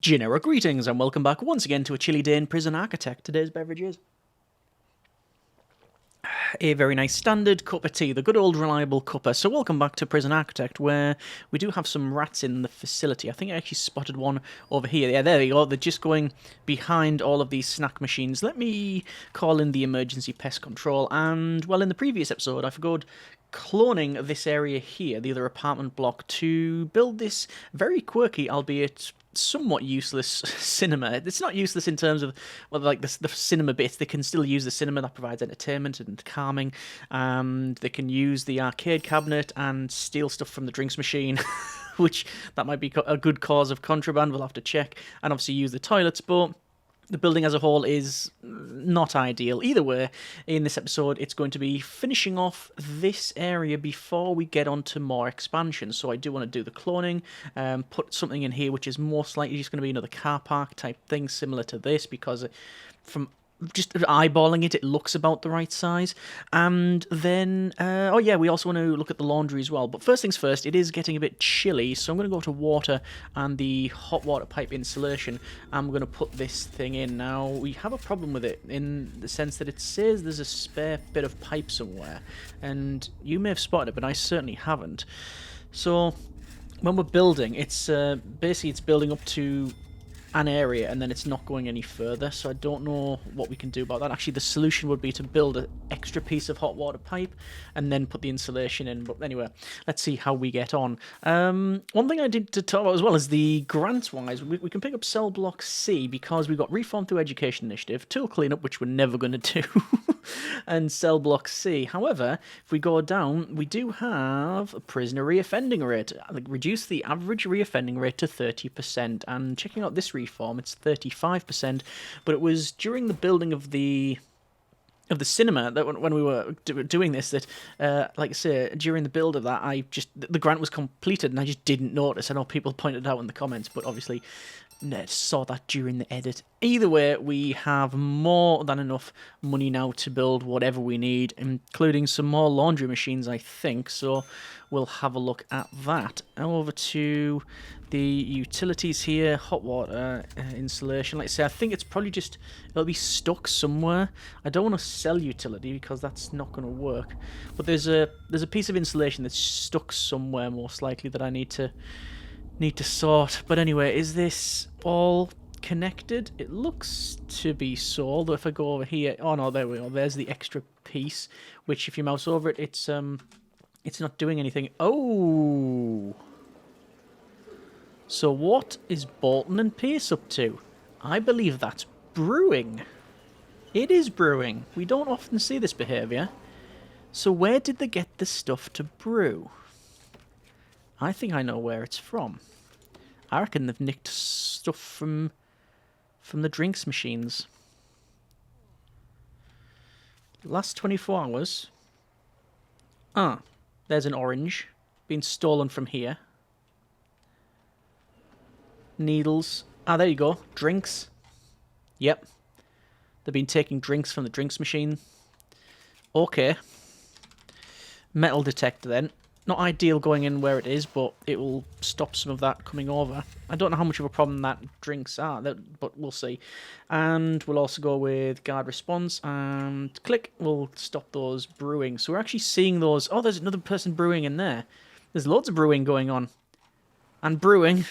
Generic greetings and welcome back once again to a chilly day in Prison Architect. Today's beverage is a very nice standard cup of tea, the good old reliable cuppa. So welcome back to Prison Architect, where we do have some rats in the facility. I think I actually spotted one over here. Yeah, there you go. They're just going behind all of these snack machines. Let me call in the emergency pest control. And, well, in the previous episode, I forgot cloning this area here, the other apartment block, to build this very quirky, albeit somewhat useless cinema. It's not useless in terms of, well, like the cinema bits. They can still use the cinema that provides entertainment and calming. They can use the arcade cabinet and steal stuff from the drinks machine, which that might be a good cause of contraband. We'll have to check. And obviously use the toilets, but the building as a whole is not ideal. Either way, in this episode, it's going to be finishing off this area before we get on to more expansion. So I do want to do the cloning, put something in here which is most likely just going to be another car park type thing similar to this, because from just eyeballing it, it looks about the right size. And then, oh yeah, we also want to look at the laundry as well. But first things first, it is getting a bit chilly, so I'm going to go to water and the hot water pipe insulation. I'm going to put this thing in. Now, we have a problem with it in the sense that it says there's a spare bit of pipe somewhere. And you may have spotted it, but I certainly haven't. So, when we're building, it's basically it's building up to an area and then it's not going any further, so I don't know what we can do about that. Actually, the solution would be to build an extra piece of hot water pipe and then put the insulation in, but anyway, let's see how we get on. One thing I did to talk about as well is the grants wise, we can pick up cell block C because we've got Reform Through Education Initiative, tool cleanup, which we're never going to do, and cell block C. However, if we go down, we do have a prisoner reoffending rate, like reduce the average reoffending rate to 30%, and checking out this reform, it's 35%, but it was during the building of the cinema that when we were doing this that, like I say, during the build of that, the grant was completed and I just didn't notice. I know people pointed it out in the comments, but obviously saw that during the edit. Either way, we have more than enough money now to build whatever we need, including some more laundry machines, I think, so we'll have a look at that. Now over to the utilities here, hot water, insulation. Like I say, I think it's probably just, it'll be stuck somewhere. I don't want to sell utility because that's not going to work, but there's a piece of insulation that's stuck somewhere most likely that I need to sort. But anyway, is this all connected? It looks to be so, although if I go over here, oh no, there we go, there's the extra piece, which if you mouse over it, it's not doing anything. Oh, so what is Bolton and Pierce up to? I believe that's brewing. It is brewing. We don't often see this behaviour. So where did they get the stuff to brew? I think I know where it's from. I reckon they've nicked stuff from the drinks machines. Last 24 hours. Ah, there's an orange. Been stolen from here. Needles. Ah, there you go. Drinks. Yep. They've been taking drinks from the drinks machine. Okay. Metal detector then. Not ideal going in where it is, but it will stop some of that coming over. I don't know how much of a problem that drinks are, but we'll see. And we'll also go with guard response, and click will stop those brewing. So we're actually seeing those. Oh, there's another person brewing in there. There's loads of brewing going on. And brewing.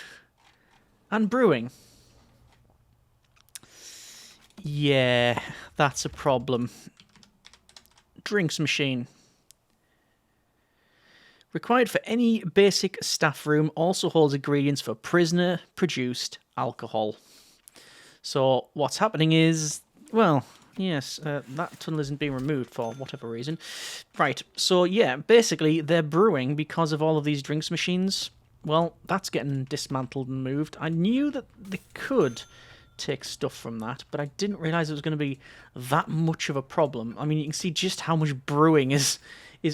And brewing. Yeah, that's a problem. Drinks machine. Required for any basic staff room, also holds ingredients for prisoner-produced alcohol. So what's happening is, well, yes, that tunnel isn't being removed for whatever reason. Right, so yeah, basically they're brewing because of all of these drinks machines. Well, that's getting dismantled and moved. I knew that they could take stuff from that, but I didn't realise it was going to be that much of a problem. I mean, you can see just how much brewing is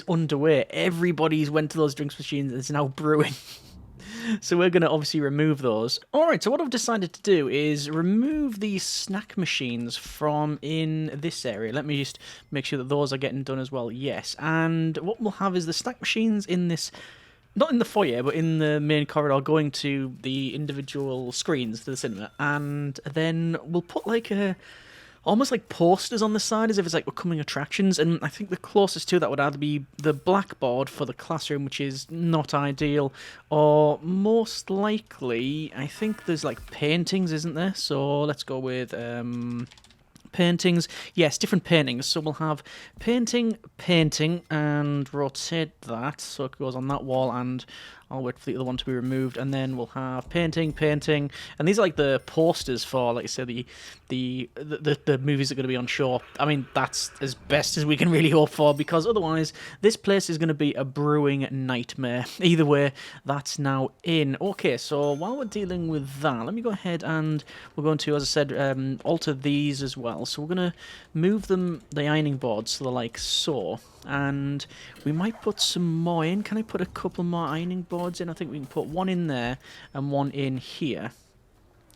underway. Everybody's went to those drinks machines and it's now brewing. So we're going to obviously remove those. Alright, so what I've decided to do is remove these snack machines from in this area. Let me just make sure that those are getting done as well. Yes, and what we'll have is the snack machines in this not in the foyer, but in the main corridor, going to the individual screens to the cinema, and then we'll put like a almost like posters on the side as if it's like upcoming attractions. And I think the closest to that would either be the blackboard for the classroom, which is not ideal, or most likely I think there's like paintings, isn't there? So let's go with paintings. Yes, different paintings. So we'll have painting, painting, and rotate that so it goes on that wall, and I'll wait for the other one to be removed, and then we'll have painting, painting, and these are like the posters for, like I say, the movies that are going to be on show. I mean, that's as best as we can really hope for, because otherwise this place is going to be a brewing nightmare. Either way, that's now in. Okay, so while we're dealing with that, let me go ahead and we're going to, as I said, alter these as well. So we're going to move them, the ironing boards, so they're like so. And we might put some more in. Can I put a couple more ironing boards in? I think we can put one in there and one in here.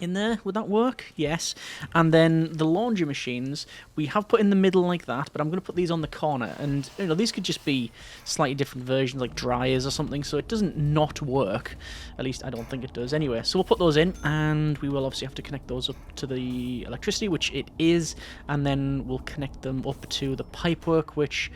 In there, would that work? Yes. And then the laundry machines, we have put in the middle like that, but I'm going to put these on the corner. And, you know, these could just be slightly different versions, like dryers or something, so it doesn't not work. At least I don't think it does. Anyway, so we'll put those in, and we will obviously have to connect those up to the electricity, which it is, and then we'll connect them up to the pipework, which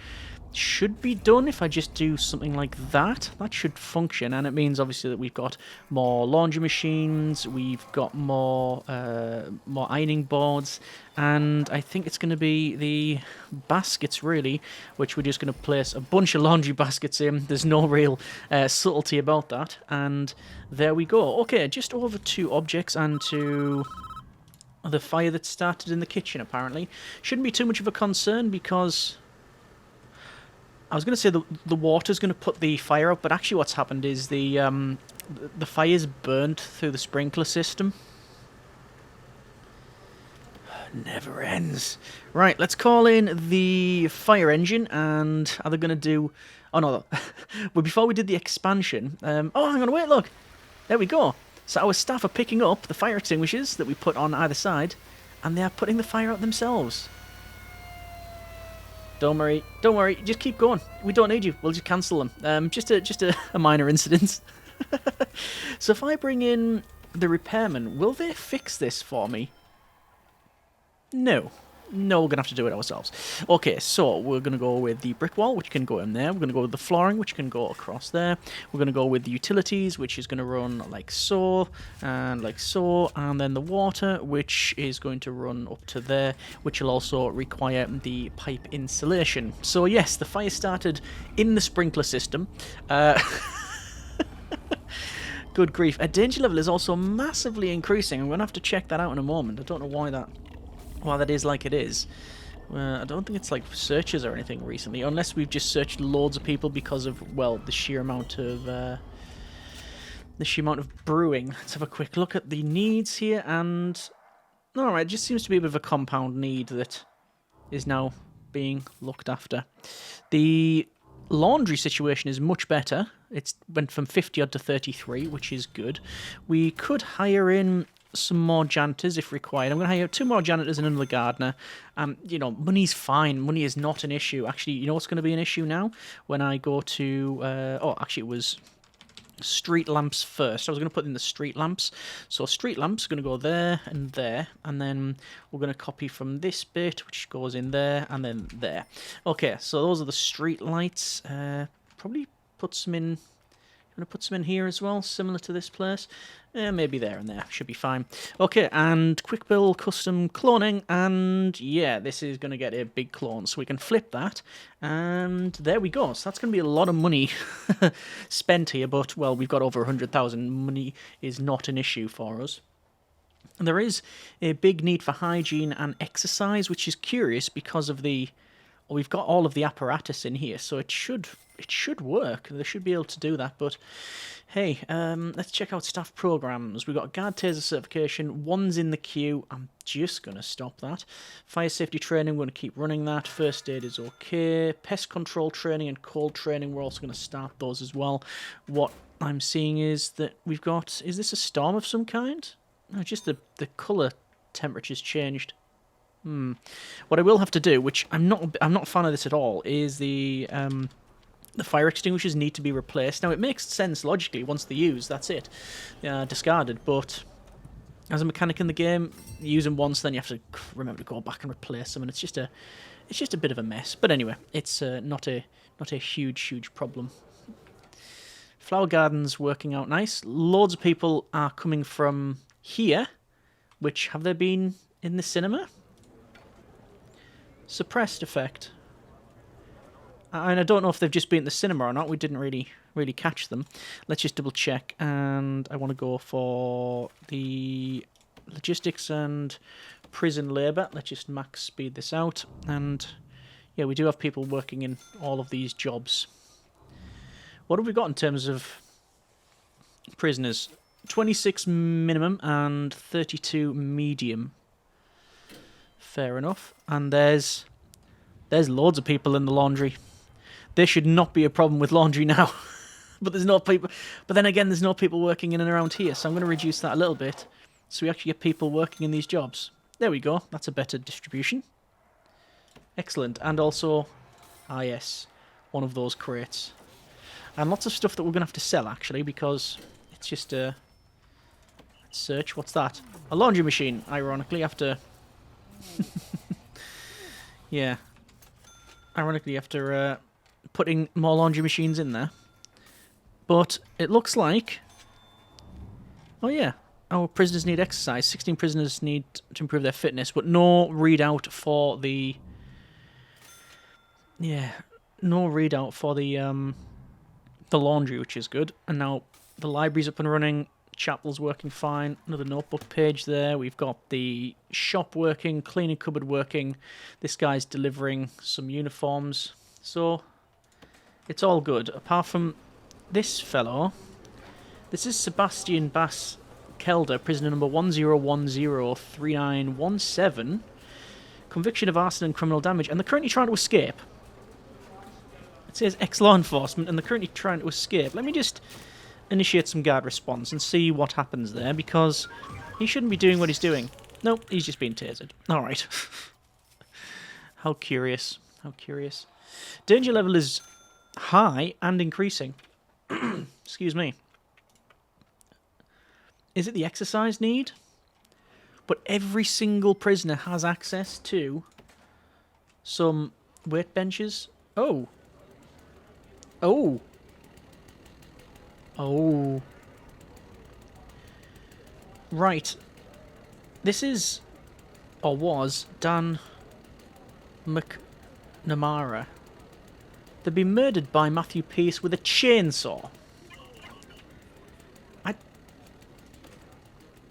should be done if I just do something like that. That should function, and it means obviously that we've got more laundry machines, we've got more ironing boards, and I think it's going to be the baskets really, which we're just going to place a bunch of laundry baskets in. There's no real subtlety about that, and there we go. Okay, just over to objects and to the fire that started in the kitchen. Apparently shouldn't be too much of a concern, because I was going to say the water's going to put the fire out, but actually what's happened is the fire's burnt through the sprinkler system. Never ends. Right, let's call in the fire engine, and are they going to do... Oh, no. Well, before we did the expansion... oh, hang on, wait, look. There we go. So our staff are picking up the fire extinguishers that we put on either side, and they are putting the fire out themselves. Don't worry, just keep going. We don't need you, we'll just cancel them. Just a minor incident. So if I bring in the repairmen, will they fix this for me? No, we're going to have to do it ourselves. Okay, so we're going to go with the brick wall, which can go in there. We're going to go with the flooring, which can go across there. We're going to go with the utilities, which is going to run like so, and then the water, which is going to run up to there, which will also require the pipe insulation. So yes, the fire started in the sprinkler system. Good grief. Our danger level is also massively increasing. I'm going to have to check that out in a moment. I don't know why that is like it is. I don't think it's like searches or anything recently, unless we've just searched loads of people because of, well, the sheer amount of brewing. Let's have a quick look at the needs here, and alright, it just seems to be a bit of a compound need that is now being looked after. The laundry situation is much better. It's went from 50 odd to 33, which is good. We could hire in some more janitors if required. I'm going to hire 2 more janitors and another gardener. You know, money's fine. Money is not an issue. Actually, you know what's going to be an issue now? When I go to... actually, it was street lamps first. I was going to put in the street lamps. So street lamps are going to go there, and then we're going to copy from this bit, which goes in there, and then there. Okay, so those are the street lights. Probably put some in... I'm going to put some in here as well, similar to this place. Maybe there and there. Should be fine. Okay, and quick build custom cloning. And yeah, this is going to get a big clone. So we can flip that. And there we go. So that's going to be a lot of money spent here. But, well, we've got over 100,000. Money is not an issue for us. And there is a big need for hygiene and exercise, which is curious because of the... Well, we've got all of the apparatus in here, so it should work. They should be able to do that, but hey, let's check out staff programs. We've got guard taser certification, 1's in the queue. I'm just going to stop that. Fire safety training, we're going to keep running that. First aid is okay. Pest control training and cold training, we're also going to start those as well. What I'm seeing is that we've got... Is this a storm of some kind? No, just the colour temperature's changed. What I will have to do, which I'm not a fan of this at all, is the The fire extinguishers need to be replaced. Now, it makes sense logically. Once they're used, that's it. Discarded. But as a mechanic in the game, you use them once, then you have to remember to go back and replace them, and it's just a bit of a mess. But anyway, it's not a huge problem. Flower gardens working out nice. Loads of people are coming from here. Which, have they been in the cinema? Suppressed effect. And I don't know if they've just been at the cinema or not. We didn't really catch them. Let's just double check. And I want to go for the logistics and prison labour. Let's just max speed this out. And yeah, we do have people working in all of these jobs. What have we got in terms of prisoners? 26 minimum and 32 medium. Fair enough. And there's loads of people in the laundry. There should not be a problem with laundry now. But there's no people. But then again, there's no people working in and around here, so I'm going to reduce that a little bit, so we actually get people working in these jobs. There we go. That's a better distribution. Excellent. And also, yes, one of those crates. And lots of stuff that we're going to have to sell, actually, because it's just a... Let's search. What's that? A laundry machine, ironically, after... yeah. Ironically, after putting more laundry machines in there. But it looks like... Oh, yeah. Our prisoners need exercise. 16 prisoners need to improve their fitness, but no readout for the... Yeah. No readout for the laundry, which is good. And now the library's up and running. Chapel's working fine. Another notebook page there. We've got the shop working, cleaning cupboard working. This guy's delivering some uniforms. So, it's all good. Apart from this fellow. This is Sebastian Bass Kelder, prisoner number 10103917. Conviction of arson and criminal damage. And they're currently trying to escape. It says ex-law enforcement, and they're currently trying to escape. Let me just initiate some guard response and see what happens there, because he shouldn't be doing what he's doing. Nope, he's just being tasered. Alright. How curious. How curious. Danger level is high and increasing. Excuse me. Is it the exercise need? But every single prisoner has access to some weight benches. Oh. Oh. Oh. Right. This is, or was, Dan McNamara. They've been murdered by Matthew Pearce with a chainsaw.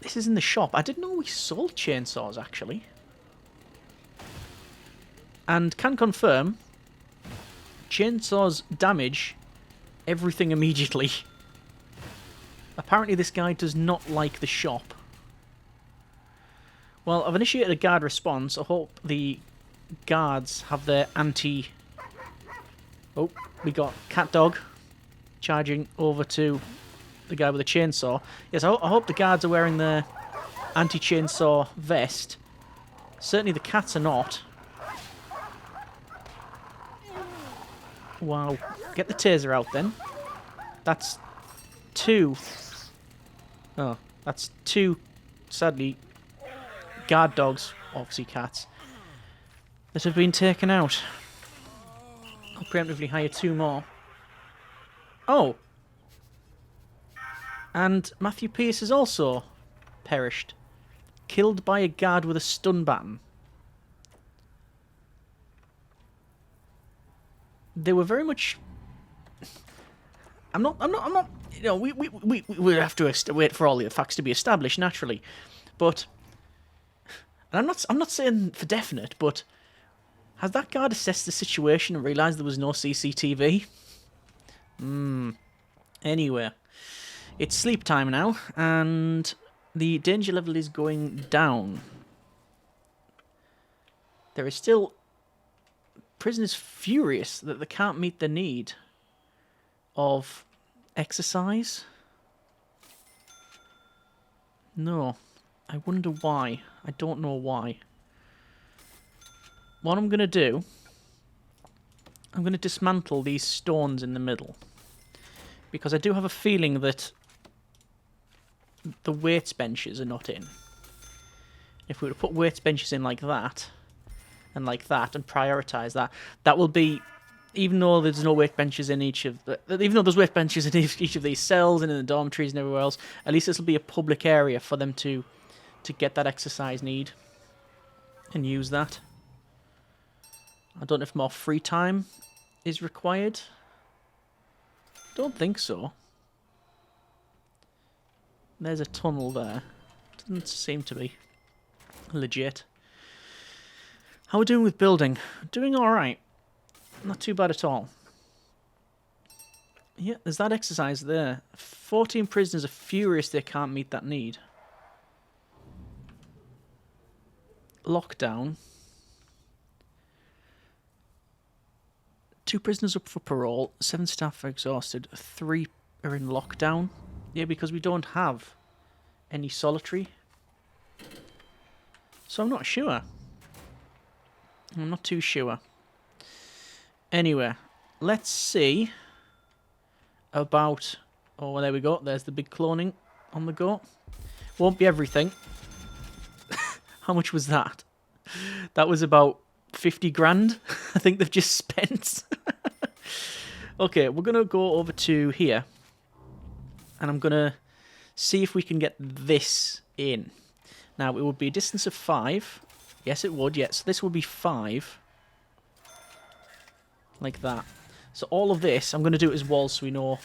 This is in the shop. I didn't know we sold chainsaws, actually. And can confirm, chainsaws damage everything immediately. Apparently this guy does not like the shop. Well, I've initiated a guard response. I hope the guards have their anti... Oh, we got cat dog charging over to the guy with the chainsaw. Yes, I hope the guards are wearing their anti-chainsaw vest. Certainly the cats are not. Wow. Get the taser out then. That's two. Oh, that's two, sadly, guard dogs, obviously cats, that have been taken out. I'll preemptively hire two more. Oh! And Matthew Pearce has also perished. Killed by a guard with a stun baton. They were very much... I'm not, you know, we have to wait for all the facts to be established, naturally. But, and I'm not saying for definite, but has that guard assessed the situation and realised there was no CCTV? Anyway, it's sleep time now, and the danger level is going down. There is still prisoners furious that they can't meet the need of exercise. No, I wonder why. I don't know why. What I'm going to do, I'm I'm going to dismantle these stones in the middle. Because I do have a feeling that the weights benches are not in. If we were to put weights benches in like that, and prioritise that, that will be, even though there's no weight benches in even though there's weight benches in each of these cells and in the dormitories and everywhere else, at least this will be a public area for them to get that exercise need and use that. I don't know if more free time is required. Don't think so. There's a tunnel there. Doesn't seem to be legit. How are we doing with building? Doing alright. Not too bad at all. Yeah, there's that exercise there. 14 prisoners are furious they can't meet that need. Lockdown. 2 prisoners up for parole. 7 staff are exhausted. 3 are in lockdown. Yeah, because we don't have any solitary. So I'm not sure. I'm not too sure. Anyway, let's see about... Oh, there we go. There's the big cloning on the go. Won't be everything. How much was that? That was about 50 grand. I think they've just spent. Okay, we're going to go over to here. And I'm going to see if we can get this in. Now, it would be a distance of 5. Yes, it would. Yes, so this would be 5. Like that. So all of this, I'm going to do it as walls so we know.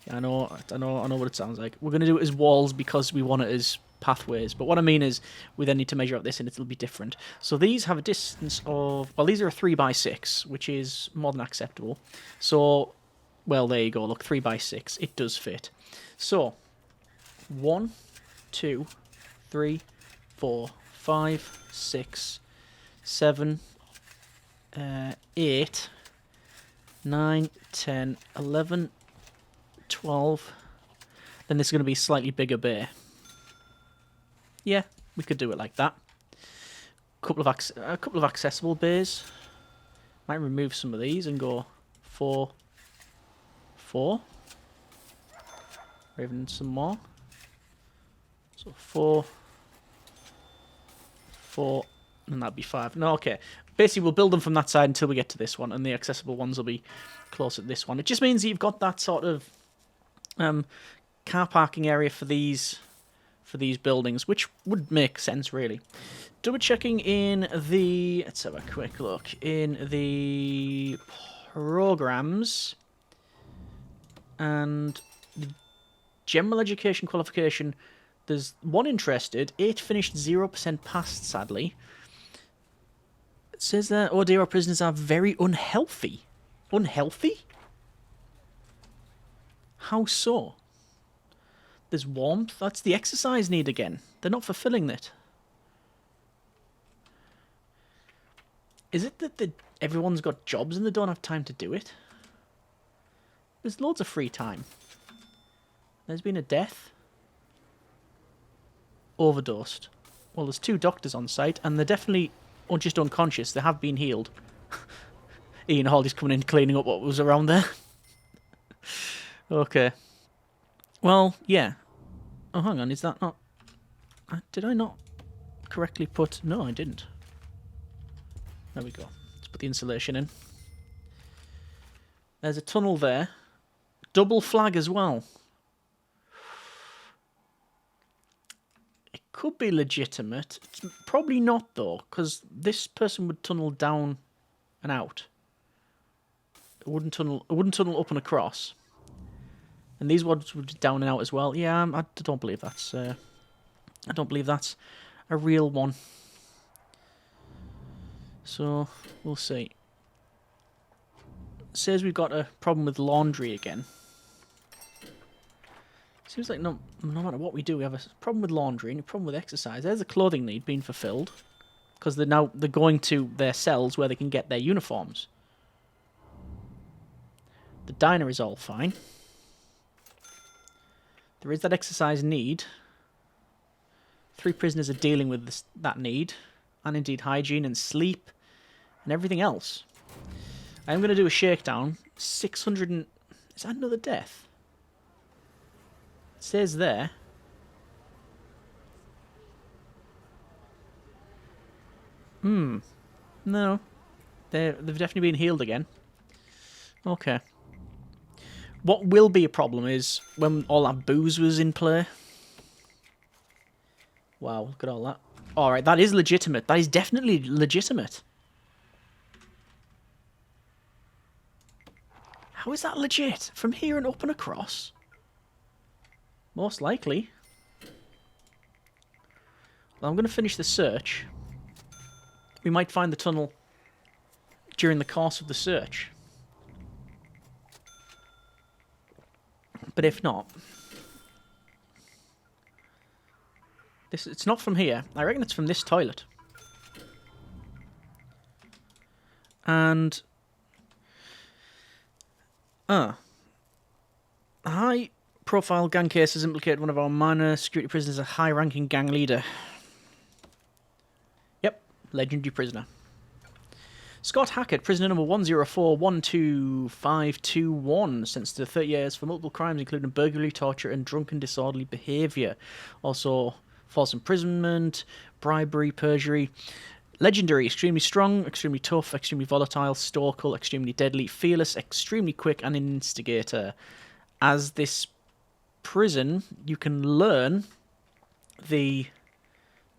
Yeah, I know what it sounds like. We're going to do it as walls because we want it as pathways. But what I mean is, we then need to measure out this and it'll be different. So these have a distance of... Well, these are a 3x6, which is more than acceptable. So... Well, there you go. Look, 3x6. It does fit. So, 1, 2, 3, 4, 5, 6, 7, 8, 9, 10, 11, 12. Then this is going to be a slightly bigger bay. Yeah, we could do it like that. A couple of accessible bays. Might remove some of these and go 4. 4, or even some more. So 4, 4, and that'd be 5. No, okay. Basically, we'll build them from that side until we get to this one, and the accessible ones will be closer to this one. It just means that you've got that sort of car parking area for these buildings, which would make sense, really. Double checking in the... Let's have a quick look. In the programs... And the general education qualification, there's 1 interested, 8 finished, 0% passed, sadly. It says that, oh dear, our prisoners are very unhealthy. Unhealthy? How so? There's warmth, that's the exercise need again. They're not fulfilling it. Is it that everyone's got jobs and they don't have time to do it? There's loads of free time. There's been a death. Overdosed. Well, there's 2 doctors on site, and they're definitely just unconscious. They have been healed. Ian Hawley's coming in, cleaning up what was around there. Okay. Well, yeah. Oh, hang on, is that not... Did I not correctly put... No, I didn't. There we go. Let's put the insulation in. There's a tunnel there. Double flag as well. It could be legitimate. It's probably not, though, because this person would tunnel down and out. It wouldn't tunnel up and across. And these ones would be down and out as well. Yeah, I don't believe that's... I don't believe that's a real one. So, we'll see. It says we've got a problem with laundry again. Seems like no matter what we do, we have a problem with laundry and a problem with exercise. There's a clothing need being fulfilled. Because they're going to their cells where they can get their uniforms. The diner is all fine. There is that exercise need. 3 prisoners are dealing with that need. And indeed hygiene and sleep and everything else. I'm going to do a shakedown. 600 and... Is that another death? It says there. No. They've definitely been healed again. Okay. What will be a problem is when all that booze was in play. Wow, look at all that. Alright, that is legitimate. That is definitely legitimate. How is that legit? From here and up and across? Most likely. Well, I'm going to finish the search. We might find the tunnel during the course of the search. But if not... It's not from here. I reckon it's from this toilet. And... a high-profile gang case has implicated one of our minor security prisoners, a high-ranking gang leader. Yep, legendary prisoner. Scott Hackett, prisoner number 104-12521, sentenced to 30 years for multiple crimes, including burglary, torture, and drunken disorderly behaviour. Also, false imprisonment, bribery, perjury. Legendary, extremely strong, extremely tough, extremely volatile, stoical, extremely deadly, fearless, extremely quick, and an instigator. As this prison, you can learn the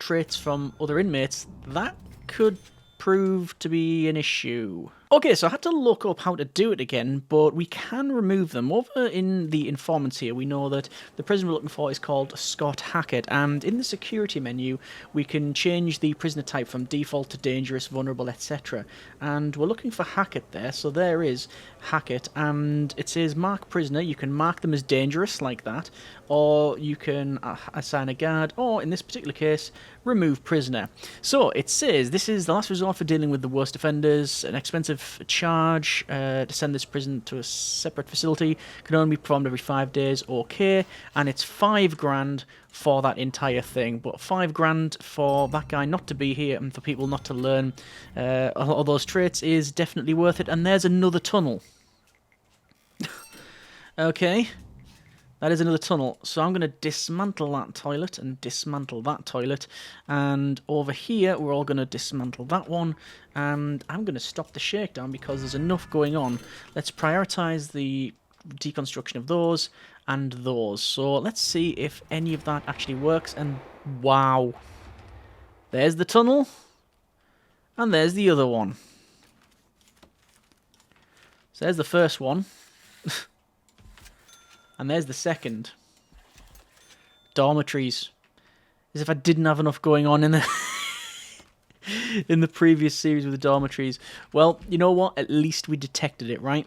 traits from other inmates. That could prove to be an issue. Okay, so I had to look up how to do it again, but we can remove them. Over in the informants here, we know that the prisoner we're looking for is called Scott Hackett, and in the security menu, we can change the prisoner type from default to dangerous, vulnerable, etc. And we're looking for Hackett there, so there is Hackett, and it says mark prisoner. You can mark them as dangerous, like that, or you can assign a guard, or in this particular case, remove prisoner. So it says this is the last resort for dealing with the worst offenders. An expensive charge to send this prison to a separate facility can only be performed every 5 days. Okay, and it's $5,000 for that entire thing, but $5,000 for that guy not to be here and for people not to learn all those traits is definitely worth it. And there's another tunnel. Okay. That is another tunnel, so I'm going to dismantle that toilet and dismantle that toilet, and over here we're all going to dismantle that one, and I'm going to stop the shakedown because there's enough going on. Let's prioritise the deconstruction of those and those. So let's see if any of that actually works, and wow. There's the tunnel, and there's the other one. So there's the first one. And there's the second. Dormitories. As if I didn't have enough going on in the in the previous series with the dormitories. Well, you know what? At least we detected it, right?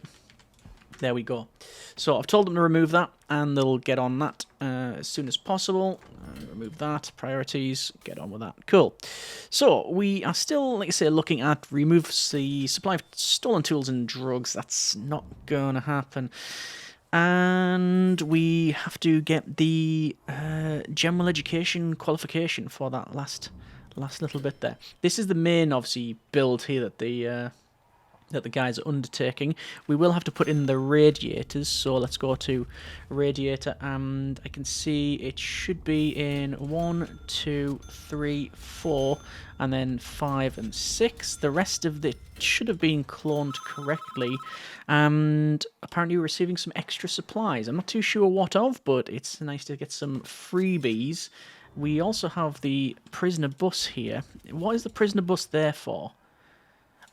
There we go. So I've told them to remove that, and they'll get on that as soon as possible. Remove that. Priorities. Get on with that. Cool. So we are still, like I say, looking at remove the supply of stolen tools and drugs. That's not going to happen. And we have to get the general education qualification for that last little bit there. This is the main, obviously, build here that the guys are undertaking. We will have to put in the radiators, so let's go to radiator, and I can see it should be in 1, 2, 3, 4, and then 5 and 6. The rest of it should have been cloned correctly, and apparently we're receiving some extra supplies. I'm not too sure what of, but it's nice to get some freebies. We also have the prisoner bus here. What is the prisoner bus there for?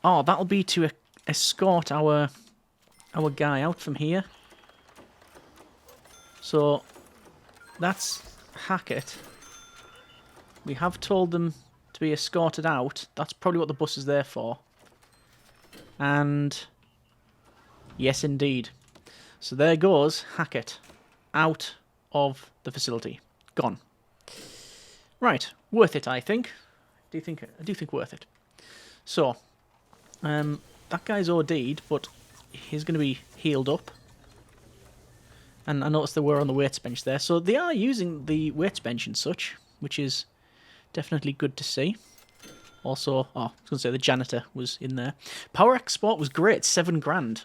Oh, that'll be to escort our guy out from here. So that's Hackett. We have told them to be escorted out. That's probably what the bus is there for. And yes, indeed. So there goes Hackett out of the facility. Gone. Right, worth it, I think. I do think worth it. So, that guy's OD'd, but he's going to be healed up. And I noticed they were on the weights bench there. So they are using the weights bench and such, which is definitely good to see. Also, oh, I was going to say the janitor was in there. Power export was great, 7 grand.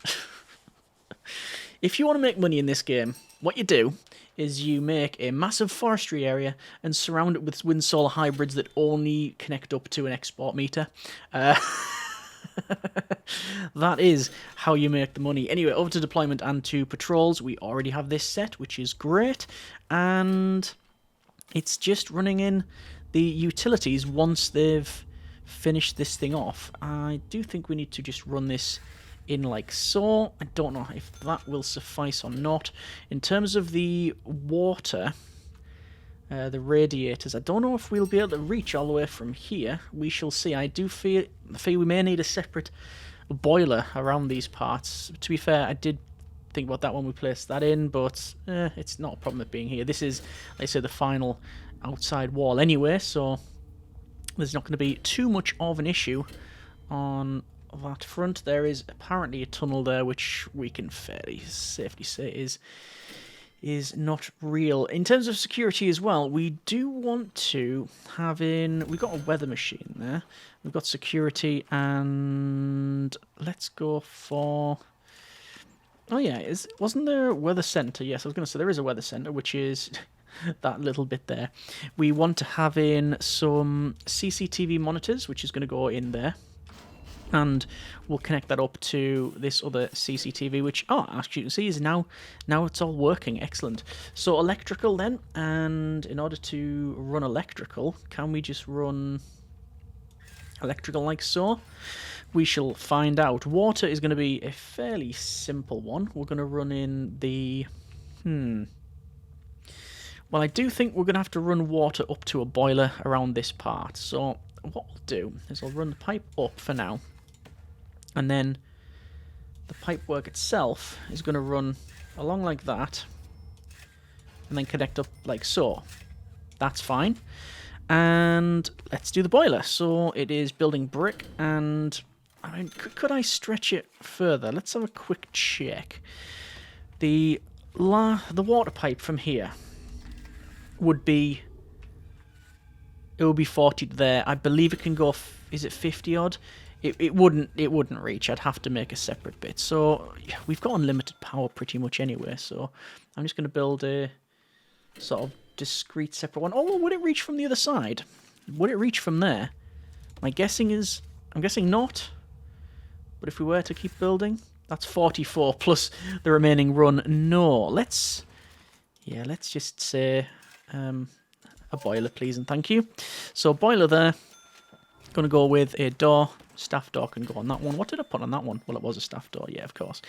If you want to make money in this game, what you do is you make a massive forestry area and surround it with wind solar hybrids that only connect up to an export meter. That is how you make the money. Anyway, over to deployment and to patrols. We already have this set, which is great. And it's just running in the utilities once they've finished this thing off. I do think we need to just run this in like so. I don't know if that will suffice or not. In terms of the water, the radiators, I don't know if we'll be able to reach all the way from here. We shall see. I do fear we may need a separate boiler around these parts. To be fair, I did think about that when we placed that in, but it's not a problem of being here. This is, like I say, the final outside wall anyway, so there's not going to be too much of an issue on that front. There is apparently a tunnel there, which we can fairly safely say is not real. In terms of security as well, we do want to have in... We've got a weather machine there. We've got security, and let's go for... Oh yeah, wasn't there a weather centre? Yes, I was going to say there is a weather centre, which is that little bit there. We want to have in some CCTV monitors, which is going to go in there. And we'll connect that up to this other CCTV, which, oh, actually you can see is now it's all working. Excellent. So electrical then, and in order to run electrical, can we just run electrical like so? We shall find out. Water is going to be a fairly simple one. We're going to run in the... Well, I do think we're going to have to run water up to a boiler around this part. So what we'll do is I'll run the pipe up for now. And then the pipework itself is going to run along like that. And then connect up like so. That's fine. And let's do the boiler. So it is building brick, and I mean, could I stretch it further? Let's have a quick check. The water pipe from here would be... It would be 40 there. I believe it can go... Is it 50 odd? It wouldn't reach. I'd have to make a separate bit. So we've got unlimited power pretty much anyway. So I'm just going to build a sort of discrete separate one. Oh, would it reach from the other side? Would it reach from there? I'm guessing not. But if we were to keep building, that's 44 plus the remaining run. No, let's just say a boiler, please, and thank you. So boiler there. Going to go with a door. Staff door can go on that one. What did I put on that one? Well, it was a staff door, yeah, of course.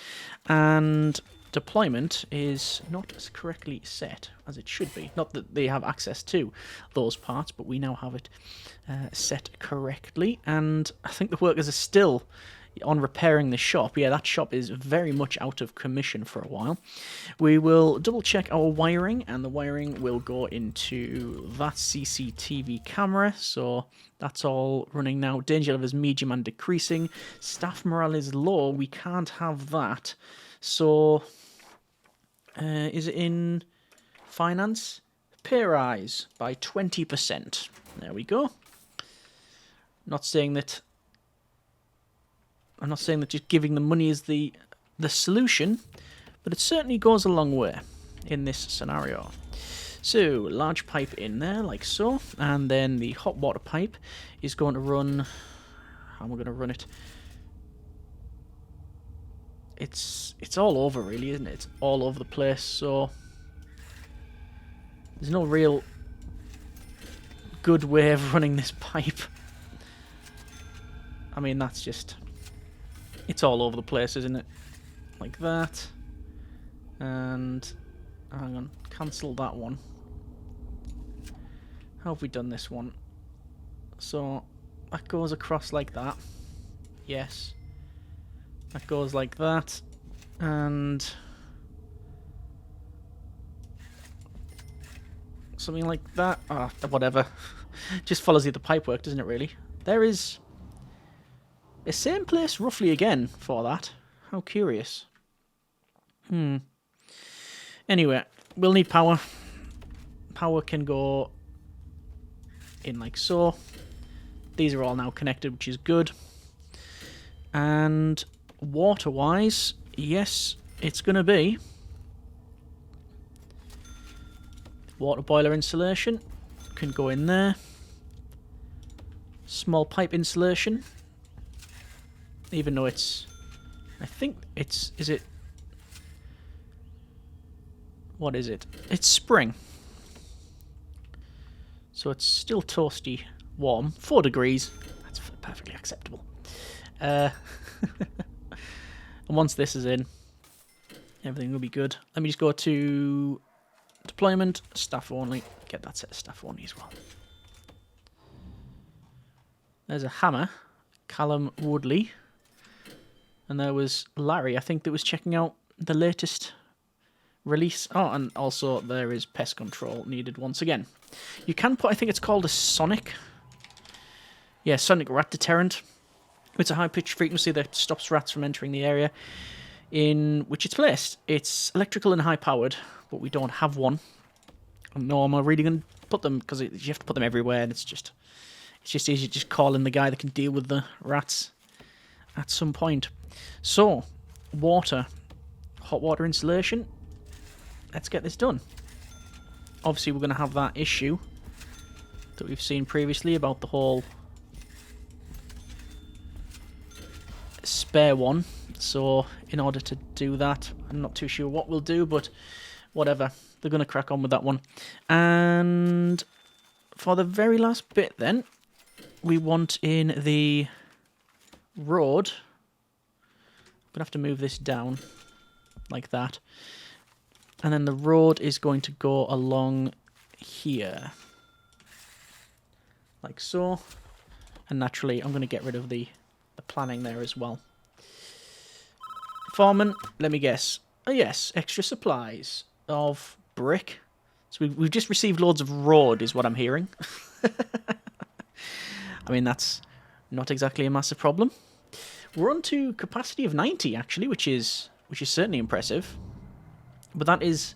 And deployment is not as correctly set as it should be. Not that they have access to those parts, but we now have it set correctly. And I think the workers are still on repairing the shop. Yeah, that shop is very much out of commission for a while. We will double check our wiring, and the wiring will go into that CCTV camera. So that's all running now. Danger level is medium and decreasing. Staff morale is low. We can't have that. So is it in finance? Pay rise by 20%. There we go. I'm not saying that just giving them money is the solution, but it certainly goes a long way in this scenario. So, large pipe in there, like so, and then the hot water pipe is going to run... How am I going to run it? It's all over, really, isn't it? It's all over the place, so... There's no real good way of running this pipe. I mean, that's just... It's all over the place, isn't it? Like that. And... Hang on. Cancel that one. How have we done this one? So, that goes across like that. Yes. That goes like that. And... something like that. Ah, whatever. Just follows the other pipework, doesn't it, really? There is... the same place roughly again for that. How curious. Anyway, we'll need power. Power can go in like so. These are all now connected, which is good. And water-wise, yes, it's going to be water boiler installation. Can go in there. Small pipe installation. Even though it's... I think it's... Is it... What is it? It's spring. So it's still toasty warm. 4 degrees. That's perfectly acceptable. And once this is in, everything will be good. Let me just go to deployment, staff only. Get that set of staff only as well. There's a hammer, Callum Woodley. And there was Larry, I think, that was checking out the latest release. Oh, and also there is pest control needed once again. You can put, I think it's called a sonic. Yeah, sonic rat deterrent. It's a high-pitched frequency that stops rats from entering the area in which it's placed. It's electrical and high-powered, but we don't have one. Nor am I really going to put them, because you have to put them everywhere, and it's just easy to just call in the guy that can deal with the rats at some point. So, water. Hot water installation. Let's get this done. Obviously, we're going to have that issue that we've seen previously about the whole spare one. So, in order to do that, I'm not too sure what we'll do, but whatever. They're going to crack on with that one. And for the very last bit then, we want in the road. I'm going to have to move this down like that. And then the road is going to go along here. Like so. And naturally, I'm going to get rid of the planning there as well. Foreman, let me guess. Oh yes, extra supplies of brick. So we've just received loads of road, is what I'm hearing. I mean, that's not exactly a massive problem. We're on to capacity of 90, actually, which is certainly impressive. But that is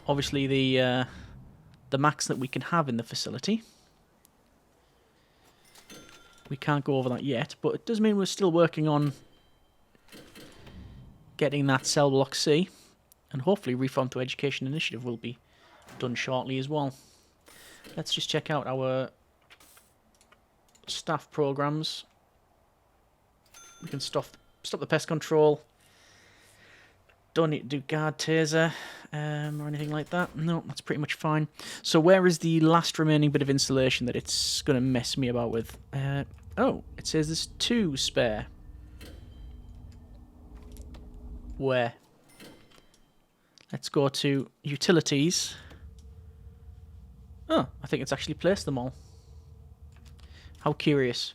obviously the max that we can have in the facility. We can't go over that yet, but it does mean we're still working on getting that cell block C, and hopefully Reform to Education Initiative will be done shortly as well. Let's just check out our staff programs. We can stop the pest control. Don't need to do guard taser or anything like that. No, that's pretty much fine. So where is the last remaining bit of installation that it's going to mess me about with? Oh, it says there's 2 spare. Where? Let's go to utilities. Oh, I think it's actually placed them all. How curious.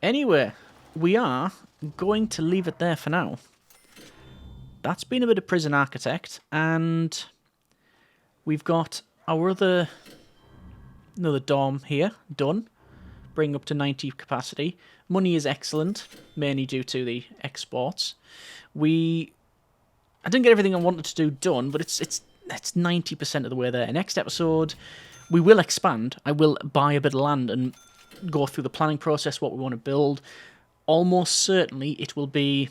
Anyway, we are going to leave it there for now. That's been a bit of Prison Architect, and we've got our another dorm here done. Bring up to 90 capacity. Money is excellent, mainly due to the exports. I didn't get everything I wanted to do done, but it's 90% of the way there. Next episode, we will expand. I will buy a bit of land and go through the planning process, what we want to build. Almost certainly it will be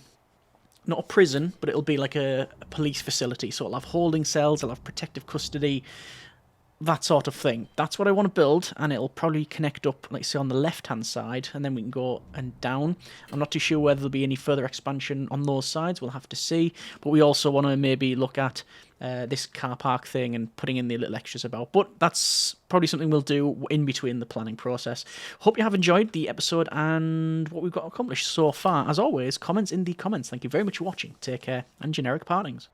not a prison, but it'll be like a police facility. So it'll have holding cells, it'll have protective custody, that sort of thing. That's what I want to build, and it'll probably connect up, like say, on the left-hand side, and then we can go and down. I'm not too sure whether there'll be any further expansion on those sides. We'll have to see. But we also want to maybe look at this car park thing and putting in the little extras about. But that's probably something we'll do in between the planning process. Hope you have enjoyed the episode and what we've got accomplished so far. As always, comments in the comments. Thank you very much for watching. Take care, and generic partings.